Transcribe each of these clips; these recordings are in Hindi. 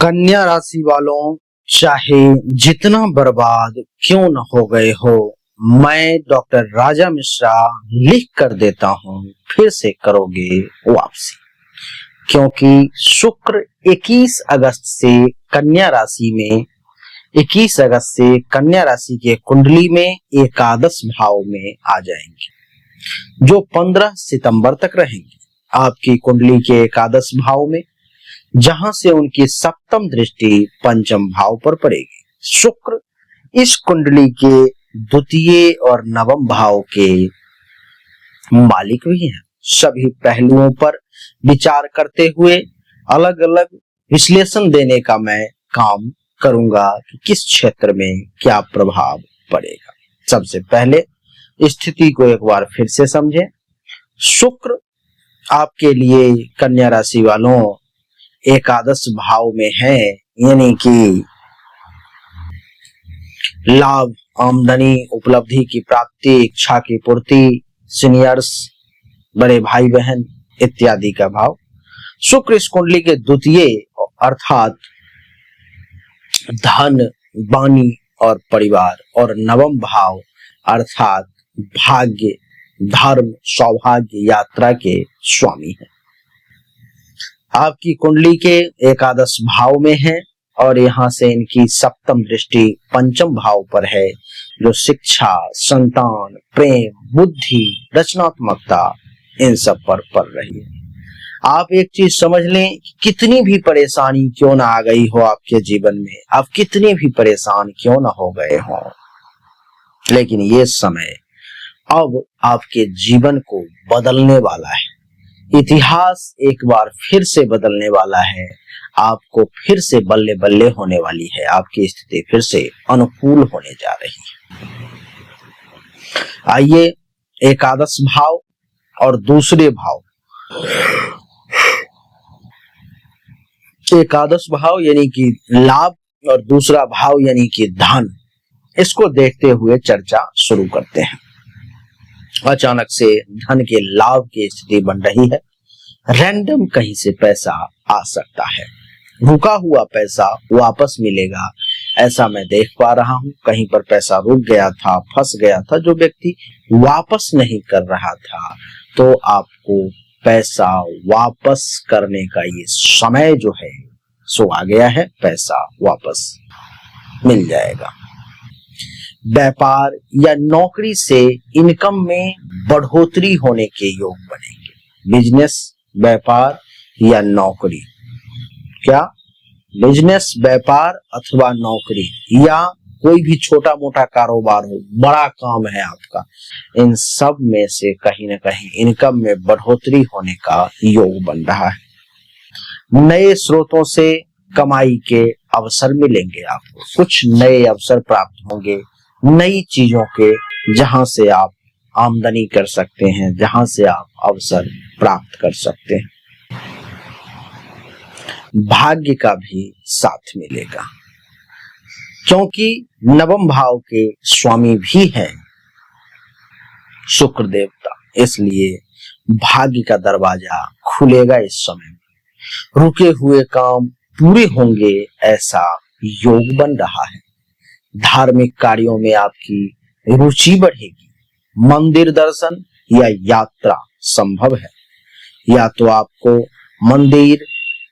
कन्या राशि वालों, चाहे जितना बर्बाद क्यों न हो गए हो, मैं डॉक्टर राजा मिश्रा लिख कर देता हूं, फिर से करोगे वापसी। क्योंकि शुक्र 21 अगस्त से कन्या राशि में 21 अगस्त से कन्या राशि के कुंडली में एकादश भाव में आ जाएंगे, जो 15 सितंबर तक रहेंगे आपकी कुंडली के एकादश भाव में, जहां से उनकी सप्तम दृष्टि पंचम भाव पर पड़ेगी। शुक्र इस कुंडली के द्वितीय और नवम भाव के मालिक भी हैं। सभी पहलुओं पर विचार करते हुए अलग अलग विश्लेषण देने का मैं काम करूंगा कि किस क्षेत्र में क्या प्रभाव पड़ेगा। सबसे पहले स्थिति को एक बार फिर से समझें। शुक्र आपके लिए कन्या राशि वालों एकादश भाव में है, यानी कि लाभ, आमदनी, उपलब्धि की प्राप्ति, इच्छा की पूर्ति, सीनियर्स, बड़े भाई बहन इत्यादि का भाव। शुक्र इस कुंडली के द्वितीय अर्थात धन, वाणी और परिवार, और नवम भाव अर्थात भाग्य, धर्म, सौभाग्य, यात्रा के स्वामी है। आपकी कुंडली के एकादश भाव में है और यहाँ से इनकी सप्तम दृष्टि पंचम भाव पर है, जो शिक्षा, संतान, प्रेम, बुद्धि, रचनात्मकता इन सब पर पड़ रही है। आप एक चीज समझ लें, कितनी भी परेशानी क्यों ना आ गई हो आपके जीवन में, आप कितनी भी परेशान क्यों ना हो गए हो, लेकिन ये समय अब आपके जीवन को बदलने वाला है। इतिहास एक बार फिर से बदलने वाला है, आपको फिर से बल्ले बल्ले होने वाली है, आपकी स्थिति फिर से अनुकूल होने जा रही है। आइए एकादश भाव और दूसरे भाव, एकादश भाव यानी कि लाभ और दूसरा भाव यानी कि धन, इसको देखते हुए चर्चा शुरू करते हैं। अचानक से धन के लाभ की स्थिति बन रही है। रैंडम कहीं से पैसा आ सकता है, रुका हुआ पैसा वापस मिलेगा, ऐसा मैं देख पा रहा हूं। कहीं पर पैसा रुक गया था, फंस गया था, जो व्यक्ति वापस नहीं कर रहा था, तो आपको पैसा वापस करने का ये समय जो है सो आ गया है, पैसा वापस मिल जाएगा। व्यापार या नौकरी से इनकम में बढ़ोतरी होने के योग बनेंगे। बिजनेस, व्यापार या नौकरी, क्या बिजनेस, व्यापार अथवा नौकरी या कोई भी छोटा मोटा कारोबार हो, बड़ा काम है आपका, इन सब में से कहीं ना कहीं इनकम में बढ़ोतरी होने का योग बन रहा है। नए स्रोतों से कमाई के अवसर मिलेंगे, आपको कुछ नए अवसर प्राप्त होंगे, नई चीजों के, जहां से आप आमदनी कर सकते हैं, जहां से आप अवसर प्राप्त कर सकते हैं। भाग्य का भी साथ मिलेगा, क्योंकि नवम भाव के स्वामी भी हैं शुक्र देवता, इसलिए भाग्य का दरवाजा खुलेगा इस समय में। रुके हुए काम पूरे होंगे, ऐसा योग बन रहा है। धार्मिक कार्यों में आपकी रुचि बढ़ेगी। मंदिर दर्शन या यात्रा संभव है, या तो आपको मंदिर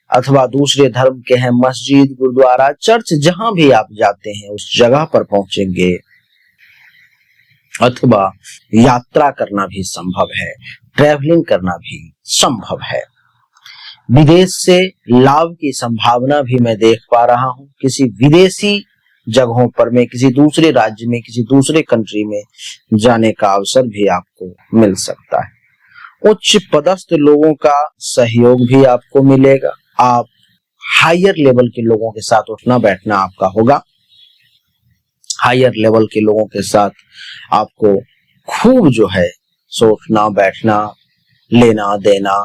अथवा दूसरे धर्म के हैं मस्जिद, गुरुद्वारा, चर्च, जहां भी आप जाते हैं उस जगह पर पहुंचेंगे, अथवा यात्रा करना भी संभव है, ट्रैवलिंग करना भी संभव है। विदेश से लाभ की संभावना भी मैं देख पा रहा हूं। किसी विदेशी जगहों पर में, किसी दूसरे राज्य में, किसी दूसरे कंट्री में जाने का अवसर भी आपको मिल सकता है। उच्च पदस्थ लोगों का सहयोग भी आपको मिलेगा। आप हायर लेवल के लोगों के साथ उठना बैठना आपका होगा। हायर लेवल के लोगों के साथ आपको खूब जो है सो उठना बैठना, लेना देना,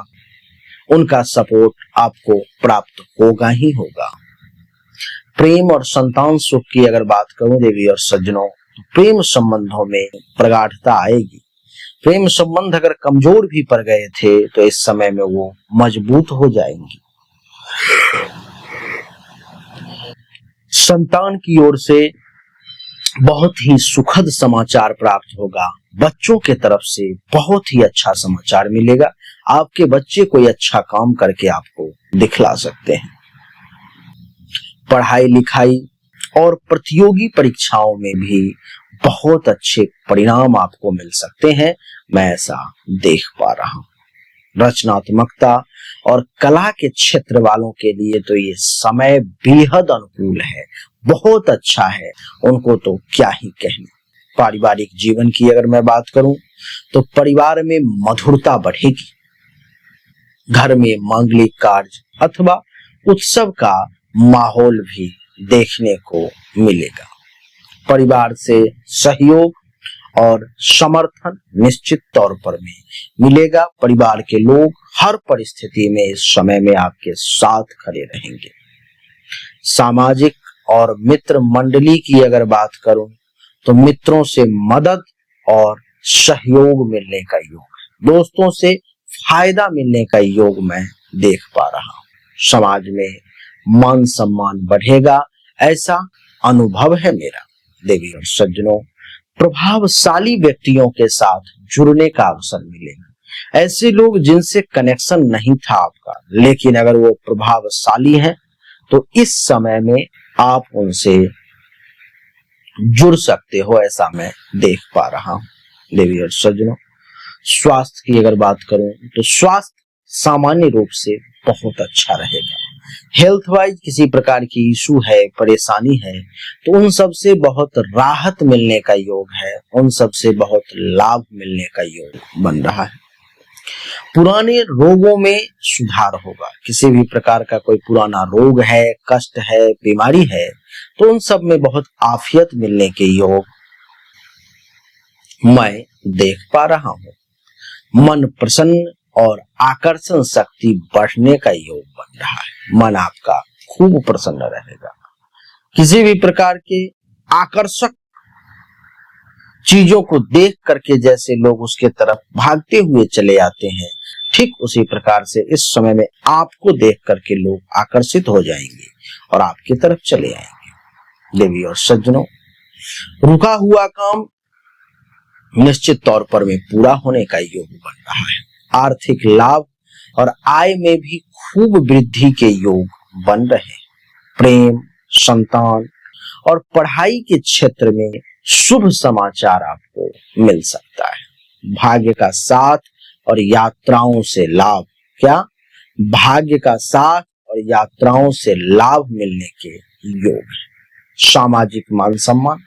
उनका सपोर्ट आपको प्राप्त होगा ही होगा। प्रेम और संतान सुख की अगर बात करूं देवी और सज्जनों, तो प्रेम संबंधों में प्रगाढ़ता आएगी। प्रेम संबंध अगर कमजोर भी पड़ गए थे तो इस समय में वो मजबूत हो जाएंगी। संतान की ओर से बहुत ही सुखद समाचार प्राप्त होगा। बच्चों के तरफ से बहुत ही अच्छा समाचार मिलेगा। आपके बच्चे कोई अच्छा काम करके आपको दिखला सकते हैं। पढ़ाई लिखाई और प्रतियोगी परीक्षाओं में भी बहुत अच्छे परिणाम आपको मिल सकते हैं, मैं ऐसा देख पा रहा हूं। रचनात्मकता और कला के क्षेत्र वालों के लिए तो ये समय बेहद अनुकूल है, बहुत अच्छा है, उनको तो क्या ही कहने। पारिवारिक जीवन की अगर मैं बात करूं तो परिवार में मधुरता बढ़ेगी। घर में मांगलिक कार्य अथवा उत्सव का माहौल भी देखने को मिलेगा। परिवार से सहयोग और समर्थन निश्चित तौर पर मिलेगा। परिवार के लोग हर परिस्थिति में इस समय में आपके साथ खड़े रहेंगे। सामाजिक और मित्र मंडली की अगर बात करूं तो मित्रों से मदद और सहयोग मिलने का योग, दोस्तों से फायदा मिलने का योग मैं देख पा रहा हूं। समाज में मान सम्मान बढ़ेगा, ऐसा अनुभव है मेरा। देवी और सज्जनों, प्रभावशाली व्यक्तियों के साथ जुड़ने का अवसर मिलेगा। ऐसे लोग जिनसे कनेक्शन नहीं था आपका, लेकिन अगर वो प्रभावशाली हैं तो इस समय में आप उनसे जुड़ सकते हो, ऐसा मैं देख पा रहा हूं। देवी और सज्जनों, स्वास्थ्य की अगर बात करूं तो स्वास्थ्य सामान्य रूप से बहुत अच्छा रहेगा। हेल्थ वाइज किसी प्रकार की इशू है, परेशानी है, तो उन सब से बहुत राहत मिलने का योग है, उन सब से बहुत लाभ मिलने का योग बन रहा है। पुराने रोगों में सुधार होगा। किसी भी प्रकार का कोई पुराना रोग है, कष्ट है, बीमारी है, तो उन सब में बहुत आफियत मिलने के योग मैं देख पा रहा हूं। मन प्रसन्न और आकर्षण शक्ति बढ़ने का योग बन रहा है। मन आपका खूब प्रसन्न रहेगा। किसी भी प्रकार के आकर्षक चीजों को देख करके जैसे लोग उसके तरफ भागते हुए चले आते हैं, ठीक उसी प्रकार से इस समय में आपको देख करके लोग आकर्षित हो जाएंगे और आपकी तरफ चले आएंगे। देवी और सज्जनों, रुका हुआ काम निश्चित तौर पर में पूरा होने का योग बन रहा है। आर्थिक लाभ और आय में भी खूब वृद्धि के योग बन रहे हैं। प्रेम, संतान और पढ़ाई के क्षेत्र में शुभ समाचार आपको मिल सकता है। भाग्य का साथ और यात्राओं से लाभ, क्या भाग्य का साथ और यात्राओं से लाभ मिलने के योग है। सामाजिक मान सम्मान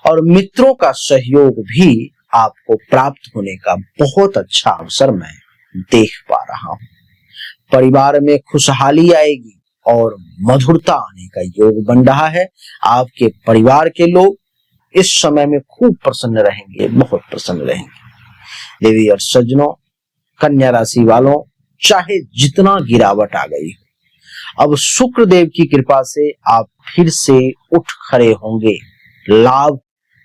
और मित्रों का सहयोग भी आपको प्राप्त होने का बहुत अच्छा अवसर मैं देख पा रहा हूं। परिवार में खुशहाली आएगी और मधुरता आने का योग बन रहा है। आपके परिवार के लोग इस समय में खूब प्रसन्न रहेंगे, बहुत प्रसन्न रहेंगे। देवी और सज्जनों, कन्या राशि वालों, चाहे जितना गिरावट आ गई हो, अब शुक्र देव की कृपा से आप फिर से उठ खड़े होंगे। लाभ,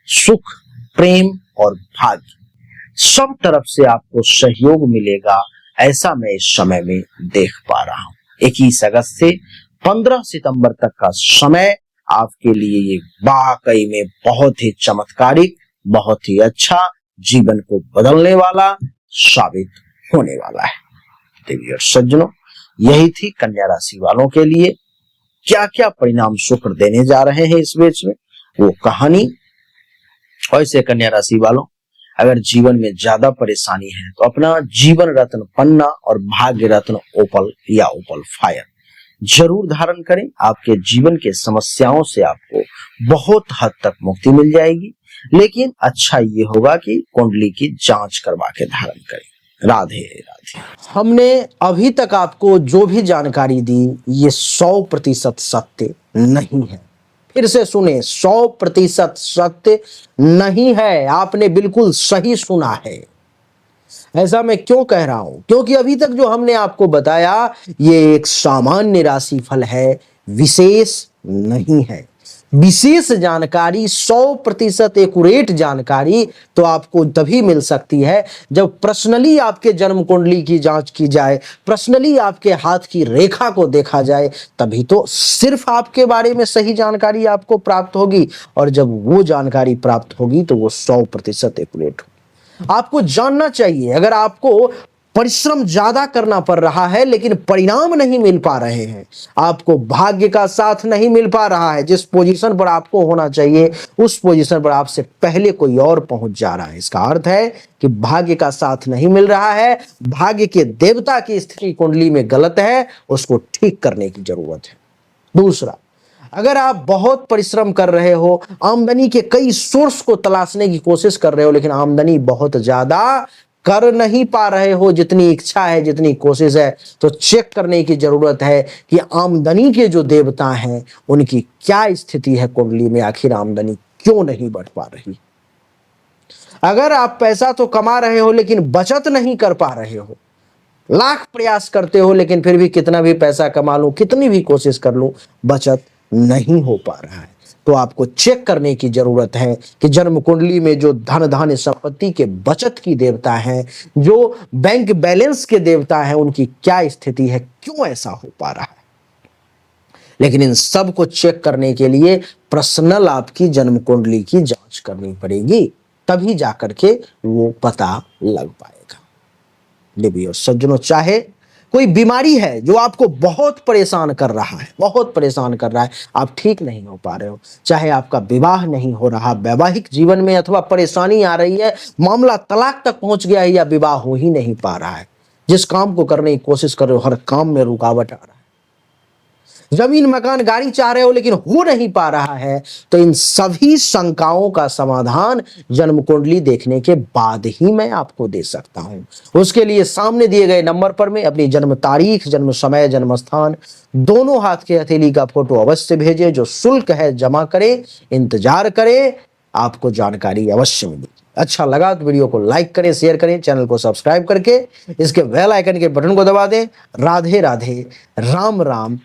सुख, प्रेम और भाग्य सब तरफ से आपको सहयोग मिलेगा, ऐसा मैं इस समय में देख पा रहा हूं। 21 अगस्त से 15 सितंबर तक का समय आपके लिए ये वाकई में बहुत ही चमत्कारिक, बहुत ही अच्छा, जीवन को बदलने वाला साबित होने वाला है। देवी और सज्जनों, यही थी कन्या राशि वालों के लिए क्या क्या परिणाम शुक्र देने जा रहे हैं इस बीच में, वो कहानी। ऐसे कन्या राशि वालों, अगर जीवन में ज्यादा परेशानी है तो अपना जीवन रत्न पन्ना और भाग्य रत्न ओपल या ओपल फायर जरूर धारण करें। आपके जीवन के समस्याओं से आपको बहुत हद तक मुक्ति मिल जाएगी, लेकिन अच्छा ये होगा कि कुंडली की जांच करवा के धारण करें। राधे राधे। हमने अभी तक आपको जो भी जानकारी दी ये 100% सत्य नहीं है। फिर से सुने, 100% सत्य नहीं है। आपने बिल्कुल सही सुना है। ऐसा मैं क्यों कह रहा हूं? क्योंकि अभी तक जो हमने आपको बताया ये एक सामान्य राशि फल है, विशेष नहीं है। विशेष जानकारी, 100% एक्यूरेट जानकारी तो आपको तभी मिल सकती है जब पर्सनली आपके जन्म कुंडली की जांच की जाए, पर्सनली आपके हाथ की रेखा को देखा जाए, तभी तो सिर्फ आपके बारे में सही जानकारी आपको प्राप्त होगी। और जब वो जानकारी प्राप्त होगी तो वो 100% एक्यूरेट होगी। आपको जानना चाहिए, अगर आपको परिश्रम ज्यादा करना पड़ रहा है लेकिन परिणाम नहीं मिल पा रहे हैं, आपको भाग्य का साथ नहीं मिल पा रहा है, जिस पोजीशन पर आपको होना चाहिए उस पोजीशन पर आपसे पहले कोई और पहुंच जा रहा है, इसका अर्थ है कि भाग्य का साथ नहीं मिल रहा है, भाग्य के देवता की स्थिति कुंडली में गलत है, उसको ठीक करने की जरूरत है। दूसरा, अगर आप बहुत परिश्रम कर रहे हो, आमदनी के कई सोर्स को तलाशने की कोशिश कर रहे हो, लेकिन आमदनी बहुत ज्यादा कर नहीं पा रहे हो जितनी इच्छा है, जितनी कोशिश है, तो चेक करने की जरूरत है कि आमदनी के जो देवता हैं उनकी क्या स्थिति है कुंडली में, आखिर आमदनी क्यों नहीं बढ़ पा रही। अगर आप पैसा तो कमा रहे हो लेकिन बचत नहीं कर पा रहे हो, लाख प्रयास करते हो लेकिन फिर भी कितना भी पैसा कमा लूं, कितनी भी कोशिश कर लूं, बचत नहीं हो पा रहा है, तो आपको चेक करने की जरूरत है कि जन्म कुंडली में जो धन धान्य संपत्ति के बचत की देवता हैं, जो बैंक बैलेंस के देवता हैं, उनकी क्या स्थिति है, क्यों ऐसा हो पा रहा है। लेकिन इन सब को चेक करने के लिए पर्सनल आपकी जन्म कुंडली की जांच करनी पड़ेगी, तभी जाकर के वो पता लग पाएगा। देवी और सज्जनों, चाहे कोई बीमारी है जो आपको बहुत परेशान कर रहा है, बहुत परेशान कर रहा है, आप ठीक नहीं हो पा रहे हो, चाहे आपका विवाह नहीं हो रहा, वैवाहिक जीवन में अथवा परेशानी आ रही है, मामला तलाक तक पहुंच गया है या विवाह हो ही नहीं पा रहा है, जिस काम को करने की कोशिश कर रहे हो हर काम में रुकावट आ रहा है, जमीन मकान गाड़ी चाह रहे हो लेकिन हो नहीं पा रहा है, तो इन सभी शंकाओं का समाधान जन्म कुंडली देखने के बाद ही मैं आपको दे सकता हूं। उसके लिए सामने दिए गए नंबर पर में अपनी जन्म तारीख, जन्म समय, जन्म स्थान, दोनों हाथ के हथेली का फोटो अवश्य भेजें। जो शुल्क है जमा करें, इंतजार करें, आपको जानकारी अवश्य मिलेगी। अच्छा लगा तो वीडियो को लाइक करें, शेयर करें, चैनल को सब्सक्राइब करके इसके बेल आइकन के बटन को दबा दें। राधे राधे, राम राम,